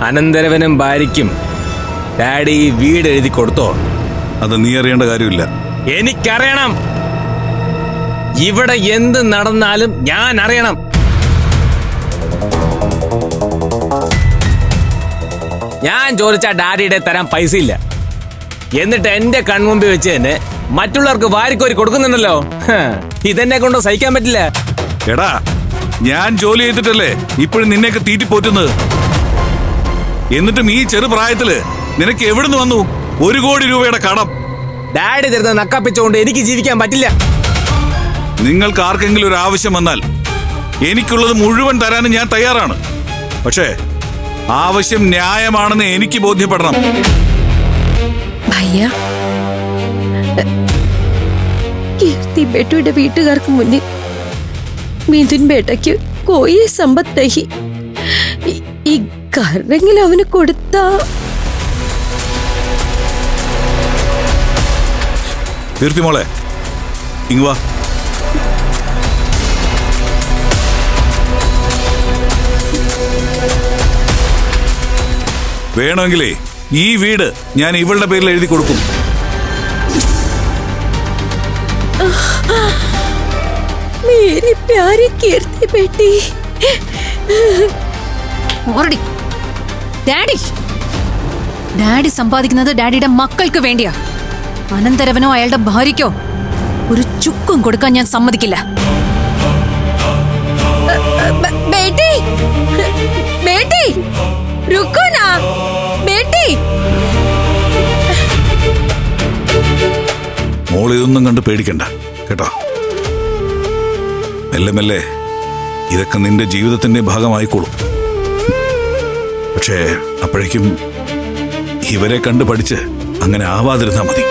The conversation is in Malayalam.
അനന്തരവനും ഭാര്യയ്ക്കും ഡാഡി ഈ വീട് എഴുതി കൊടുത്തോ? അത് നീ അറിയേണ്ട കാര്യമില്ല. എനിക്കറിയണം. ഇവിടെ എന്ത് നടന്നാലും ഞാൻ അറിയണം. ഞാൻ ചോദിച്ച ഡാഡിയുടെ തരാൻ പൈസ ഇല്ല. എന്നിട്ട് എന്റെ കൺമുമ്പിൽ വെച്ച് തന്നെ മറ്റുള്ളവർക്ക് വാരിക്കോരി കൊടുക്കുന്നുണ്ടല്ലോ. ഇതെന്നെ കൊണ്ട് സഹിക്കാൻ പറ്റില്ല. എടാ, ഞാൻ ജോലി ചെയ്തിട്ടല്ലേ ഇപ്പോഴും നിന്നെയൊക്കെ തീറ്റിപ്പോറ്റുന്നത്. എന്നിട്ടും ഈ ചെറുപ്രായത്തില് നിനക്ക് എവിടുന്ന് വന്നു 1 കോടി രൂപയുടെ കടം? ഡാഡി തരുന്ന നക്കാപ്പിച്ചുകൊണ്ട് എനിക്ക് ജീവിക്കാൻ പറ്റില്ല. നിങ്ങൾക്ക് ആർക്കെങ്കിലും ഒരു ആവശ്യം വന്നാൽ എനിക്കുള്ളത് മുഴുവൻ തരാനും ഞാൻ തയ്യാറാണ്. പക്ഷേ ആവശ്യം ന്യായമാണെന്ന് എനിക്ക് ബോധ്യപ്പെടണം. ഭയ്യ, കീർത്തി ബേട്ടയുടെ വീട്ടുകാർക്ക് മുന്നിൽ മിഥുൻ ബേട്ടയ്ക്ക് കോയി സമ്പത്ത് നഹി. ഈ കാരണെങ്കിലും അവന് കൊടുത്ത. കീർത്തി മോളെ, ഇങ്ങ് വാ. വേണമെങ്കിലേ ഈ വീട് ഞാൻ ഇവളുടെ പേരിൽ എഴുതി കൊടുക്കും. മേരി പ്യാരി കീർത്തി ബേട്ടി. ഡാഡി ഡാഡി സമ്പാദിക്കുന്നത് ഡാഡിയുടെ മക്കൾക്ക് വേണ്ടിയാ. അനന്തരവനോ അയാളുടെ ഭാര്യയ്ക്കോ ഒരു ചുക്കും കൊടുക്കാൻ ഞാൻ സമ്മതിക്കില്ല. ബേട്ടി, ബേട്ടി, രുക്കോ നാ ബേട്ടി. മോൾ ഇതൊന്നും കണ്ട് പേടിക്കണ്ട കേട്ടോ. മെല്ലെ മെല്ലെ ഇതൊക്കെ നിന്റെ ജീവിതത്തിന്റെ ഭാഗമായിക്കോളും. പക്ഷേ അപ്പോഴേക്കും ഇവരെ കണ്ട് പഠിച്ച് അങ്ങനെ ആവാതിരുന്നാ മതി.